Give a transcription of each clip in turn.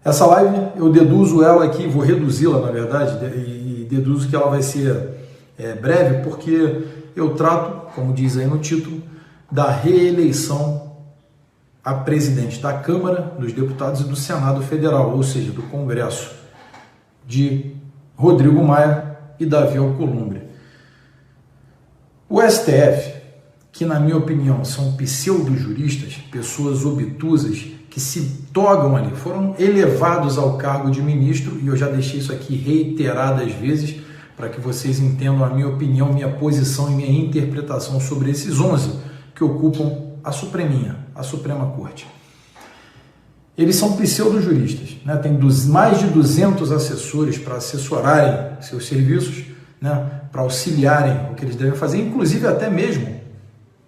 Essa live eu deduzo ela aqui, vou reduzi-la na verdade, e deduzo que ela vai ser breve, porque eu trato, como diz aí no título, da reeleição a presidente da Câmara dos Deputados e do Senado Federal, ou seja, do Congresso, de Rodrigo Maia e Davi Alcolumbre. O STF, que na minha opinião são pseudo-juristas, pessoas obtusas que se togam ali, foram elevados ao cargo de ministro, e eu já deixei isso aqui reiteradas vezes, para que vocês entendam a minha opinião, minha posição e minha interpretação sobre esses 11 que ocupam a Suprema Corte. Eles são pseudo-juristas, né? Tem mais de 200 assessores para assessorarem seus serviços, né? Para auxiliarem o que eles devem fazer, inclusive até mesmo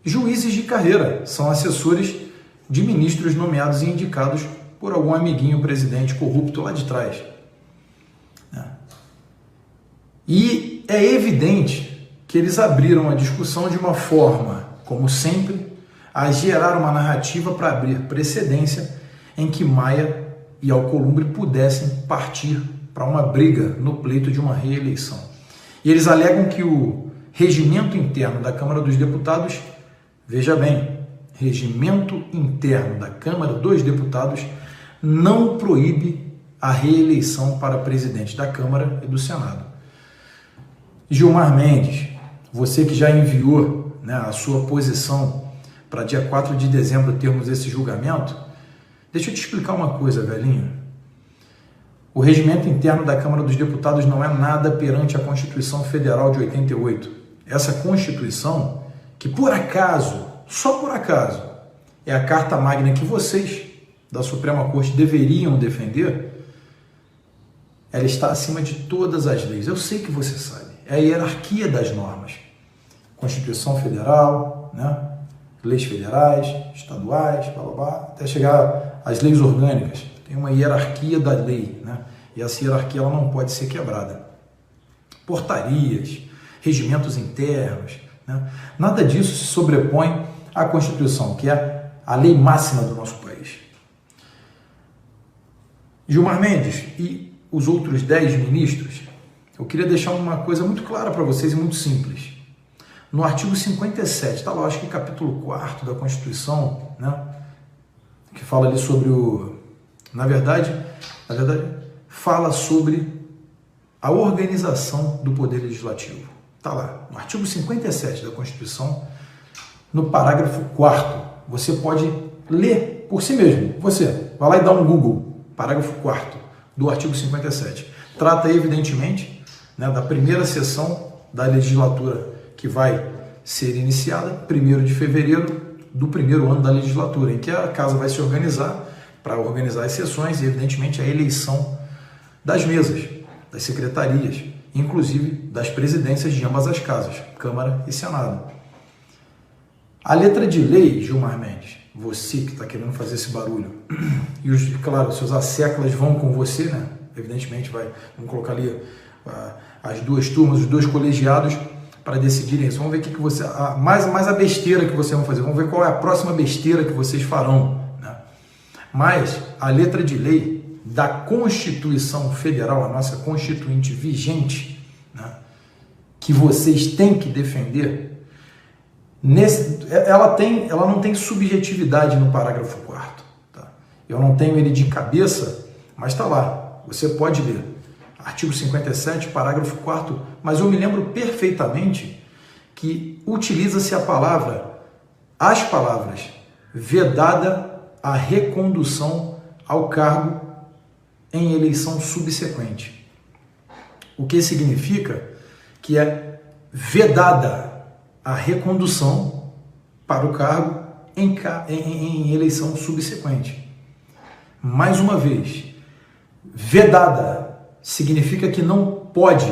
juízes de carreira, são assessores de ministros nomeados e indicados por algum amiguinho presidente corrupto lá de trás. E é evidente que eles abriram a discussão de uma forma, como sempre, a gerar uma narrativa para abrir precedência em que Maia e Alcolumbre pudessem partir para uma briga no pleito de uma reeleição. E eles alegam que o regimento interno da Câmara dos Deputados, veja bem, regimento interno da Câmara dos Deputados não proíbe a reeleição para presidente da Câmara e do Senado. Gilmar Mendes, você que já enviou, né, a sua posição para dia 4 de dezembro termos esse julgamento, deixa eu te explicar uma coisa, velhinho. O regimento interno da Câmara dos Deputados não é nada perante a Constituição Federal de 88. Essa Constituição, que por acaso, só por acaso, é a carta magna que vocês da Suprema Corte deveriam defender, ela está acima de todas as leis. Eu sei que você sabe. É a hierarquia das normas. Constituição Federal, né? Leis federais, estaduais, blá, blá, blá, até chegar às leis orgânicas. Tem uma hierarquia da lei, né? E essa hierarquia ela não pode ser quebrada. Portarias, regimentos internos, né? Nada disso se sobrepõe à Constituição, que é a lei máxima do nosso país. Gilmar Mendes e os outros 10 ministros, eu queria deixar uma coisa muito clara para vocês e muito simples. No artigo 57, está lá, acho que capítulo 4 da Constituição, né, que fala ali sobre o... Na verdade, fala sobre a organização do Poder Legislativo. Está lá, no artigo 57 da Constituição, no parágrafo 4º. Você pode ler por si mesmo. Você vai lá e dá um Google, parágrafo 4º do artigo 57. Trata, evidentemente, né, da primeira sessão da legislatura que vai ser iniciada 1º de fevereiro do primeiro ano da legislatura, em que a casa vai se organizar para organizar as sessões e, evidentemente, a eleição das mesas, das secretarias, inclusive das presidências de ambas as casas, Câmara e Senado. A letra de lei, Gilmar Mendes, você que está querendo fazer esse barulho, e, claro, seus asseclas vão com você, né? Evidentemente, vamos colocar ali as duas turmas, os dois colegiados, para decidirem isso. Vamos ver o que você... mais a besteira que vocês vão fazer. Vamos ver qual é a próxima besteira que vocês farão, né? Mas a letra de lei da Constituição Federal, a nossa Constituinte vigente, né, que vocês têm que defender, ela não tem subjetividade no parágrafo 4º. Tá? Eu não tenho ele de cabeça, mas está lá. Você pode ler. Artigo 57, parágrafo 4º, mas eu me lembro perfeitamente que utiliza-se as palavras vedada a recondução ao cargo em eleição subsequente. O que significa que é vedada a recondução para o cargo em eleição subsequente. Mais uma vez, vedada significa que não pode.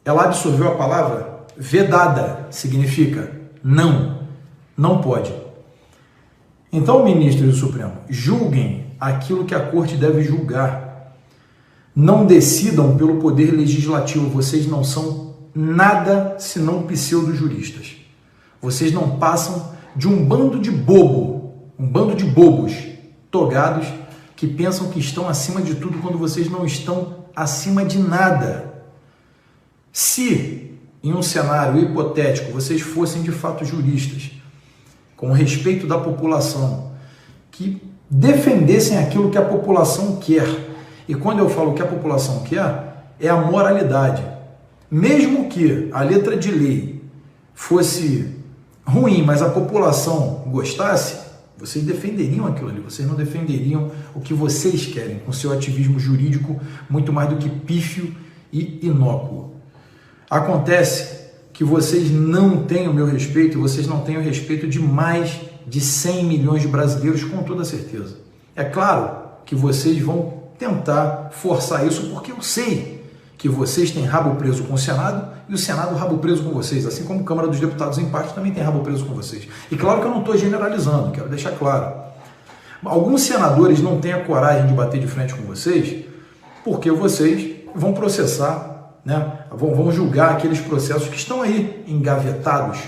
Ela absorveu a palavra vedada, significa não pode. Então, ministros do Supremo, julguem aquilo que a Corte deve julgar. Não decidam pelo Poder Legislativo. Vocês não são nada senão pseudo-juristas. Vocês não passam de um bando de bobos togados que pensam que estão acima de tudo quando vocês não estão acima de nada. Se, em um cenário hipotético, vocês fossem de fato juristas, com respeito da população, que defendessem aquilo que a população quer, e quando eu falo que a população quer, é a moralidade. Mesmo que a letra de lei fosse ruim, mas a população gostasse, vocês defenderiam aquilo ali, vocês não defenderiam o que vocês querem, com seu ativismo jurídico muito mais do que pífio e inócuo. Acontece que vocês não têm o meu respeito, vocês não têm o respeito de mais de 100 milhões de brasileiros, com toda certeza. É claro que vocês vão tentar forçar isso, porque eu sei que vocês têm rabo preso com o Senado e o Senado rabo preso com vocês, assim como a Câmara dos Deputados em parte também tem rabo preso com vocês. E claro que eu não estou generalizando, quero deixar claro. Alguns senadores não têm a coragem de bater de frente com vocês porque vocês vão processar, né? Vão julgar aqueles processos que estão aí engavetados,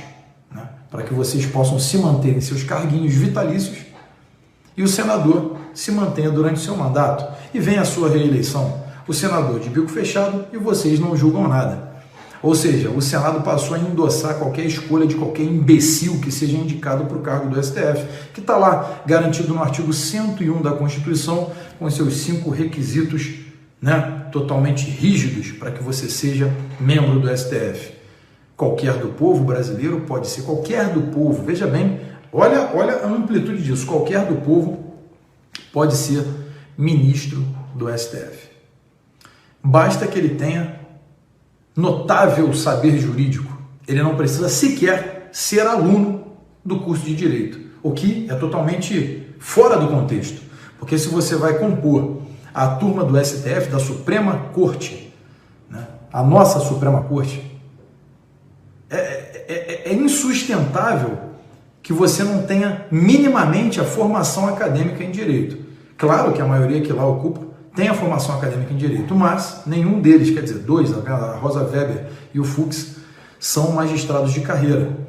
né? Para que vocês possam se manter em seus carguinhos vitalícios e o senador se mantenha durante o seu mandato e venha a sua reeleição. O senador de bico fechado e vocês não julgam nada. Ou seja, o Senado passou a endossar qualquer escolha de qualquer imbecil que seja indicado para o cargo do STF, que está lá garantido no artigo 101 da Constituição, com seus 5 requisitos, né, totalmente rígidos para que você seja membro do STF. Qualquer do povo brasileiro pode ser, qualquer do povo, veja bem, olha a amplitude disso, qualquer do povo pode ser ministro do STF. Basta que ele tenha notável saber jurídico. Ele não precisa sequer ser aluno do curso de Direito, o que é totalmente fora do contexto. Porque se você vai compor a turma do STF, da Suprema Corte, né, a nossa Suprema Corte, é insustentável que você não tenha minimamente a formação acadêmica em Direito. Claro que a maioria que lá ocupa tem a formação acadêmica em Direito, mas nenhum deles, quer dizer, dois, a Rosa Weber e o Fux, são magistrados de carreira.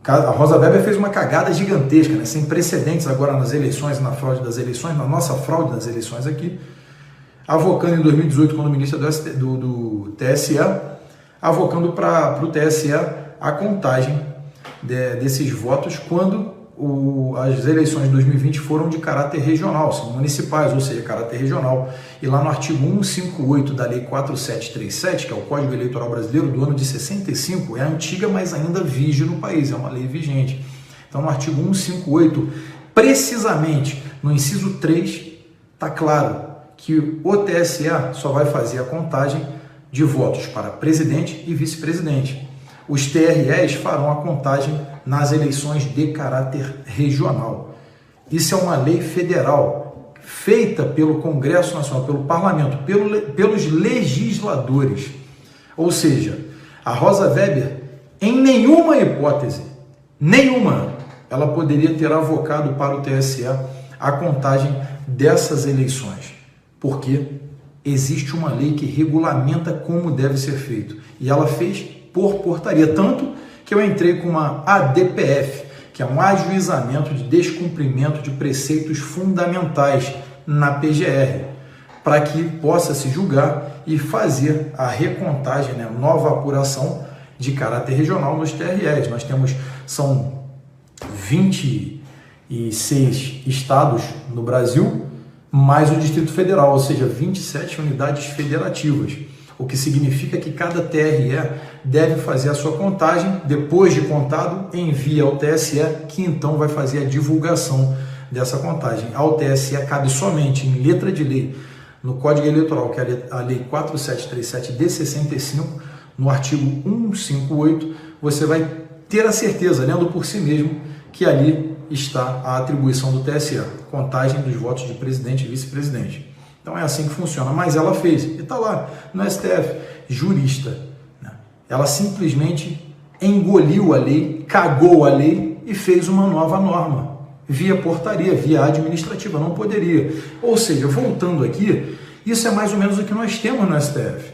A Rosa Weber fez uma cagada gigantesca, né, sem precedentes agora nas eleições, na fraude das eleições, na nossa fraude das eleições aqui, avocando em 2018, quando ministra do TSE, avocando para o TSE a contagem desses votos quando as eleições de 2020 foram de caráter regional, são municipais, ou seja, caráter regional. E lá no artigo 158 da Lei 4737, que é o Código Eleitoral Brasileiro do ano de 65, é antiga, mas ainda vige no país, é uma lei vigente. Então, no artigo 158, precisamente no inciso 3, está claro que o TSE só vai fazer a contagem de votos para presidente e vice-presidente. Os TREs farão a contagem nas eleições de caráter regional. Isso é uma lei federal, feita pelo Congresso Nacional, pelo Parlamento, pelos legisladores. Ou seja, a Rosa Weber, em nenhuma hipótese, ela poderia ter avocado para o TSE a contagem dessas eleições, porque existe uma lei que regulamenta como deve ser feito. E ela fez por portaria, tanto que eu entrei com uma ADPF, que é um ajuizamento de descumprimento de preceitos fundamentais na PGR, para que possa se julgar e fazer a recontagem, né, nova apuração de caráter regional nos TREs. Nós são 26 estados no Brasil, mais o Distrito Federal, ou seja, 27 unidades federativas. O que significa que cada TRE deve fazer a sua contagem, depois de contado, envia ao TSE, que então vai fazer a divulgação dessa contagem. Ao TSE cabe somente, em letra de lei, no Código Eleitoral, que é a Lei 4737 de 65, no artigo 158, você vai ter a certeza, lendo por si mesmo, que ali está a atribuição do TSE, contagem dos votos de presidente e vice-presidente. Então é assim que funciona, mas ela fez, e está lá no STF, jurista, né? Ela simplesmente engoliu a lei, cagou a lei e fez uma nova norma, via portaria, via administrativa, não poderia. Ou seja, voltando aqui, isso é mais ou menos o que nós temos no STF.